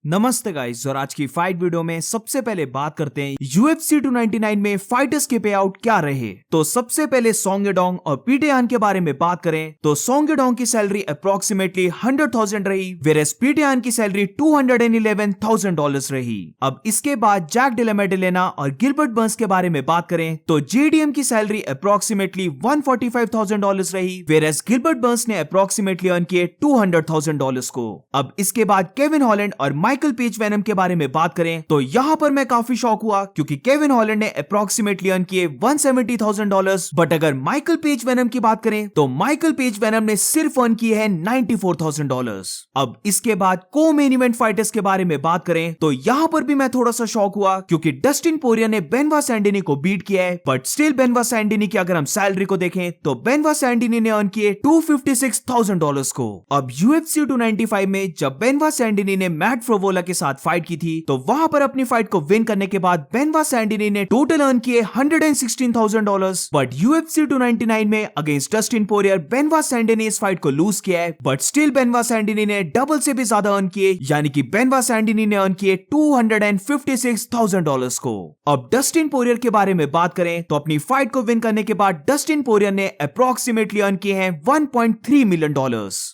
नमस्ते गाइस, और आज की फाइट वीडियो में सबसे पहले बात करते हैं UFC 299 में फाइटर्स के पे आउट क्या रहे। तो सबसे पहले सोंग येडोंग और पीटर यान के बारे में बात करें तो सोंग येडोंग की सैलरी अप्रोक्सीमेटली 100,000 रही, वेरेस पीटर यान की सैलरी $211,000 रही। अब इसके बाद जैक डेला मेडेलेना और गिलबर्ट बर्न्स के बारे में बात करें तो JDM की सैलरी अप्रोक्सीमेटली $145,000 रही, वेरेस गिलबर्ट बर्न्स ने अप्रोक्सीमेटली अर्न किए $200,000 को। अब इसके बाद केविन हॉलैंड और माइकल पेज वेनम के बारे में बात करें तो यहां पर मैं काफी शॉक हुआ क्योंकि केविन हॉलैंड ने अप्रोक्सीमेटली अर्न किए $170,000, बट अगर माइकल पेज वेनम की बात करें तो माइकल पेज वेनम ने सिर्फ अर्न किए हैं $94,000। अब इसके बाद को मेन इवेंट फाइटर्स के बारे में बात करें तो यहां पर भी मैं थोड़ा सा शॉक हुआ क्योंकि डस्टिन पोरियर ने बेनवा सैंडिनी को बीट किया है, बट स्टिल बेनवा सैंडिनी की अगर हम सैलरी को देखें तो बेनवा सैंडिनी ने अर्न किए $256,000 को। अब UFC 295 में जब बेनवा सैंडिनी ने मैट फ्रोवोला के साथ फाइट की थी तो वहां पर अपनी फाइट को विन करने के बाद बेनवा सैंडिनी ने टोटल अर्न किए $116,000, बट UFC 299 में अगेंस्ट डस्टिन पोरियर बेनवा सैंडिनी इस फाइट को लूज किया है, बट स्टिल बेनवा सैंडिनी ने डबल से भी ज्यादा अर्न किए, यानी कि बेनवा सैंडिनी ने अर्न किए $256,000 को। अब डस्टिन पोरियर के बारे में बात करें तो अपनी फाइट को विन करने के बाद डस्टिन पोरियर ने अप्रोक्सीमेटली अर्न किए हैं $1.3 मिलियन।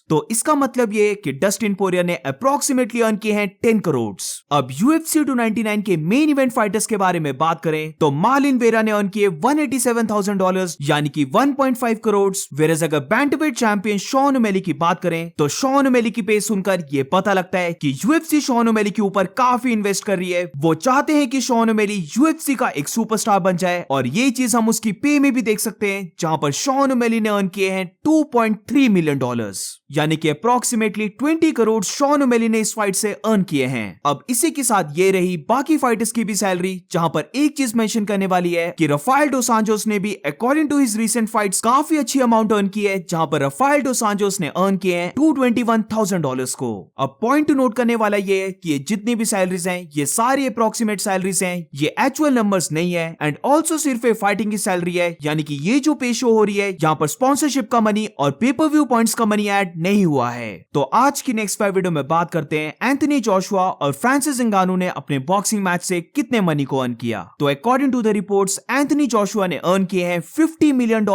तो इसका मतलब ये कि डस्टिन पोरियर ने अप्रोक्सीमेटली अर्न किए हैं 10 करोड़। अब UFC 299 के मेन इवेंट फाइटर्स के बारे में बात करें तो मार्लिन वेरा ने अर्न किए $187,000, यानी कि 1.5 करोड़। वेरेस अगर बैंटवेट चैंपियन शॉन ओमेली की बात करें तो शॉन ओमेली की पे सुनकर ये पता लगता है कि UFC शॉन ओमेली के ऊपर काफी इन्वेस्ट कर रही है। वो चाहते हैं कि शॉन ओमेली UFC का एक सुपरस्टार बन जाए, और ये चीज हम उसकी पे में भी देख सकते हैं जहां पर शॉन ओमेली ने अर्न किए हैं $2.3 मिलियन, यानी कि अप्रोक्सीमेटली 20 करोड़ शॉन ओमेली ने इस फाइट से अर्न किए हैं। अब इसी के साथ ये रही बाकी फाइटर्स की भी सैलरी, जहां पर एक चीज मेंशन करने वाली है कि राफेल डोस सांटोस ने भी according to his recent fights काफी अच्छी अमाउंट अर्न की है, जहां पर राफेल डोस सांटोस ने अर्न किए हैं $221,000 को। अब पॉइंट टू नोट करने वाला ये है कि ये जितनी भी सैलरीज हैं ये सारी अप्रोक्सीमेट सैलरीज हैं, ये एक्चुअल नंबर्स नहीं है, एंड ऑल्सो सिर्फ एक फाइटिंग की सैलरी है, यानी कि ये जो पे शो हो रही है यहाँ पर स्पॉन्सरशिप का मनी और पेपर व्यू पॉइंट्स का मनी ऐड नहीं हुआ है। तो आज की नेक्स्ट वीडियो में बात करते हैं एंथनी जोशुआ और फ्रांसिस इंगानू ने अपने बॉक्सिंग मैच से कितने मनी को अर्न किया। तो according to the reports Anthony Joshua ने अर्न किए हैं $50 मिलियन,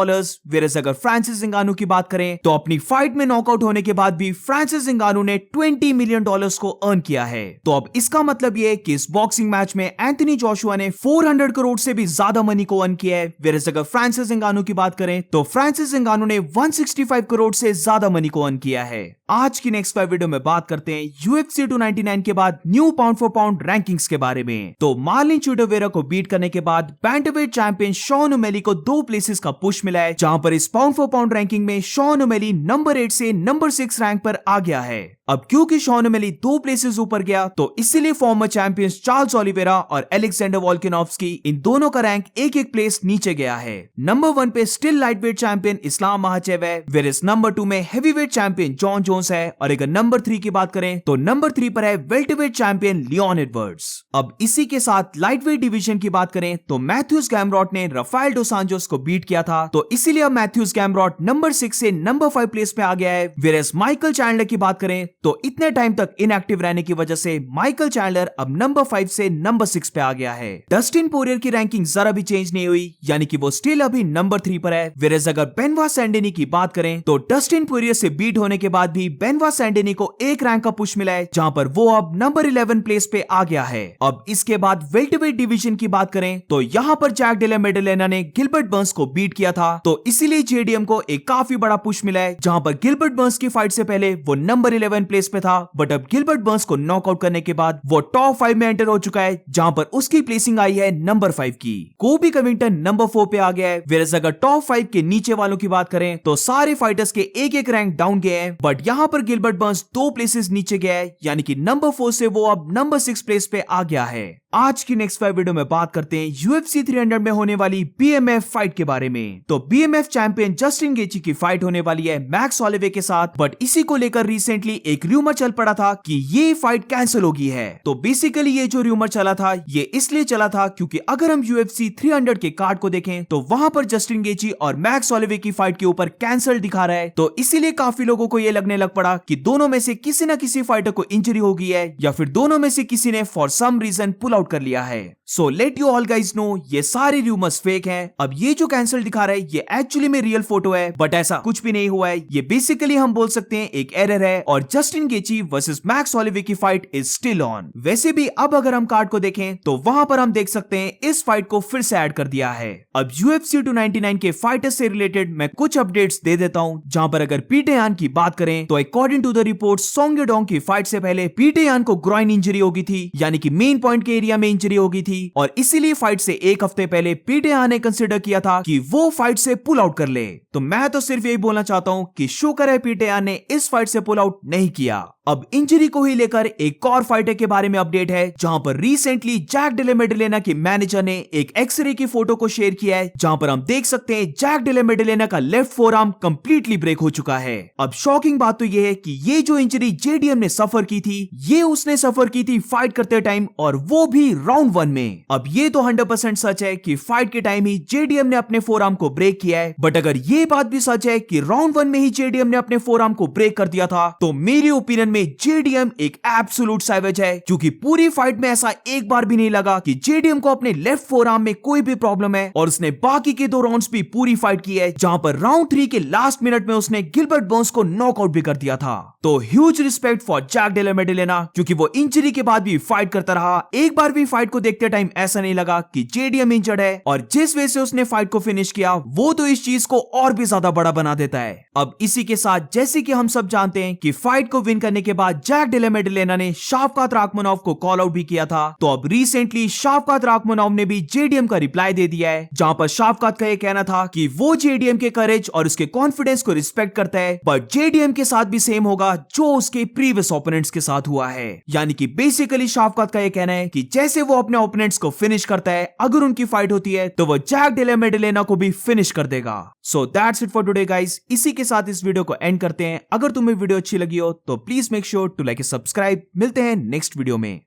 वेरेस अगर फ्रांसिस इंगानू की बात करें तो अपनी फाइट में नॉकआउट होने के बाद भी फ्रांसिस इंगानू ने $20 मिलियन को अर्न किया है। तो अब इसका मतलब ये कि इस बॉक्सिंग मैच में एंथनी जोशुआ ने 400 करोड़ से भी ज्यादा मनी को अर्न किया है, वेरेस अगर फ्रांसिस इंगानू की बात करें तो फ्रांसिस इंगानू ने 165 करोड़ से ज्यादा मनी को अर्न किया है। आज की नेक्स्ट वीडियो में बात करते हैं UFC 299 के बाद new pound for pound rankings के बारे में। तो मार्लिन चुडोवेरा को बीट करने के बाद बैंटवेट चैंपियन शॉन ओमेली को 2 प्लेसेस का पुश मिला है, जहां पर इस पाउंड फॉर पाउंड रैंकिंग में शॉन ओमेली नंबर 8 से नंबर 6 रैंक पर आ गया है। अब क्योंकि शॉन ओमेली 2 प्लेसेस ऊपर गया तो इसीलिए फॉर्मर चैंपियंस चार्ल्स ओलिवेरा और एलेक्जेंडर वोल्कानोव्स्की इन दोनों का रैंक एक प्लेस नीचे गया है। नंबर 1 पे स्टिल लाइटवेट चैंपियन इस्लाम महाचेव है, वेरेस नंबर 2 में हेवीवेट चैंपियन जॉन जोन्स है, और अगर नंबर 3 की बात करें तो नंबर 3 पर है वेल्टरवेट चैंपियन लियोन एडवर्ड्स। अब इसी के साथ लाइटवेट डिवीजन की बात करें तो मैथ्यूस गैमरॉट ने राफेल डोस सांटोस को बीट किया था, तो इसीलिए अब मैथ्यूस गैमरॉट नंबर 6 से नंबर 5 प्लेस पे आ गया है। वेरेस माइकल चैंडलर की बात करें तो इतने टाइम तक इनएक्टिव रहने की वजह से माइकल चैंडलर अब नंबर 5 से नंबर 6 पे आ गया है। डस्टिन पोरियर की रैंकिंग जरा भी चेंज नहीं हुई, यानी कि वो स्टिल अभी नंबर 3 पर है। वेरेस अगर बेनवा सैंडिनी की बात करें तो डस्टिन पोरियर से बीट होने के बाद भी बेनवा सैंडिनी को एक रैंक का पुश मिला है, जहां पर वो अब नंबर 11 प्लेस पे आ गया है। अब इसके बाद वेल्टरवेट डिवीजन की बात करें तो यहां पर जैक डेला मेडेलेना ने गिलबर्ट बर्न्स को बीट किया था, तो इसीलिए JDM को एक काफी बड़ा पुश मिला है, जहां पर गिलबर्ट बर्न्स की फाइट से पहले वो नंबर 11 प्लेस पे था, बट अब गिलबर्ट बर्न्स को नॉकआउट करने के बाद वो टॉप 5 में एंटर हो चुका है, जहां पर उसकी प्लेसिंग आई है नंबर 5 की। कोबी कविंगटन नंबर 4 पे आ गया है, वेरेस अगर टॉप 5 के नीचे वालों की बात करें तो सारे फाइटर्स के एक रैंक डाउन गए हैं, बट यहां पर गिलबर्ट बर्न्स 2 प्लेसेस नीचे गया है, यानी कि नंबर 4 से वो अब नंबर 6 प्लेस पे आ गया है। आज की नेक्स्ट 5 वीडियो में बात करते हैं UFC 300 में होने वाली BMF फाइट के बारे में। तो BMF चैंपियन जस्टिन गेची की फाइट होने वाली है मैक्स हॉलोवे के साथ, बट इसी को लेकर रिसेंटली एक रूमर चल पड़ा था कि ये फाइट कैंसिल होगी है। तो बेसिकली ये जो रूमर चला था ये इसलिए चला था क्योंकि अगर हम UFC 300 के कार्ड को देखें तो वहां पर जस्टिन गेची और मैक्स हॉलोवे की फाइट के ऊपर कैंसिल दिखा रहा है। तो इसीलिए काफी लोगों को ये लगने लग पड़ा कि दोनों में से किसी न किसी फाइटर को इंजरी हो गई है या फिर दोनों में से किसी ने for some reason pull out कर लिया है। So let you all guys know ये सारे रूमर्स फेक हैं। अब ये जो कैंसिल दिखा रहा है ये एक्चुअली में रियल फोटो है, बट ऐसा कुछ भी नहीं हुआ है। ये बेसिकली हम बोल सकते हैं एक एरर है और जस्टिन गेची वर्सेस मैक्स हॉलोवे की फाइट इज स्टिल ऑन। वैसे भी अब अगर हम कार्ड को देखें तो वहां पर हम देख सकते हैं इस फाइट को फिर से ऐड कर दिया है। अब UFC 299 के फाइटर्स से रिलेटेड मैं कुछ अपडेट्स दे देता हूं, जहां पर अगर पीटर यान की बात करें तो according to the report Song Yadong की फाइट से पहले पीटर यान को ग्रॉइन इंजरी हो गई थी, यानी कि मेन पॉइंट के एरिया में इंजरी हो गई थी और इसीलिए फाइट से एक हफ्ते पहले पीटर यान ने कंसीडर किया था कि वो फाइट से पुल आउट कर ले। तो मैं तो सिर्फ यही बोलना चाहता हूं कि शुक्र है पीटर यान ने इस फाइट से पुल आउट नहीं किया। अब इंजरी को ही लेकर एक और फाइटर के बारे में अपडेट है, जहां पर रिसेंटली जैक डेला मेडेलेना के मैनेजर ने एक एक्सरे की फोटो को शेयर किया है, जहां पर हम देख सकते हैं जैक डेला मेडेलेना का लेफ्ट फोरआर्म कंप्लीटली ब्रेक हो चुका है। अब शॉकिंग बात तो यह है कि ये जो इंजरी JDM ने सफर की थी ये उसने सफर की थी फाइट करते टाइम, और वो भी राउंड 1 में। अब ये तो 100% सच है कि फाइट के टाइम ही JDM ने अपने फोरआर्म को ब्रेक किया है, बट अगर ये बात भी सच है कि राउंड 1 में ही JDM ने अपने फोरआर्म को ब्रेक कर दिया था, तो मेरी ओपिनियन में JDM एक एब्सोल्यूट सैवेज है, क्योंकि पूरी फाइट में ऐसा एक बार भी नहीं लगा कि JDM को अपने लेफ्ट फोरआर्म में कोई भी प्रॉब्लम है, और उसने बाकी के 2 राउंड्स भी पूरी फाइट की है, जहां पर राउंड 3 के लास्ट मिनट में उसने गिलबर्ट बर्न्स को नॉकआउट भी कर दिया था। तो huge respect for Jack Della मेडेलेना, क्योंकि वो इंजरी के बाद भी फाइट करता रहा। एक बार भी फाइट को देखते टाइम ऐसा नहीं लगा कि JDM इंजर्ड है, और जिस वे से उसने फाइट को फिनिश किया वो तो इस चीज को और भी ज्यादा बड़ा बना देता है। अब इसी के साथ जैसे कि हम सब जानते हैं कि फाइट को विन करने के बाद जैक डेला मेडेलेना ने शावकात राखमनोव को कॉल आउट भी किया था। तो अब रिसेंटली शावकात राखमनोव ने भी JDM का रिप्लाई दे दिया है, जहां पर शावकात का यह कहना था कि वो JDM के करेज और उसके कॉन्फिडेंस को रिस्पेक्ट करता है, बट JDM के साथ भी सेम होगा जो उसके प्रीवियस ओपोनेंट्स के साथ हुआ है। यानी कि बेसिकली शावकात का यह कहना है कि जैसे वो अपने ओपोनेंट्स को फिनिश करता है, अगर उनकी फाइट होती है तो वो जैक डेला मेडेलेना को भी फिनिश कर देगा। So that's it for today guys. इसी के साथ इस वीडियो को एंड करते हैं। अगर तुम्हें वीडियो अच्छी लगी हो तो please make sure to like and subscribe. मिलते हैं नेक्स्ट वीडियो में।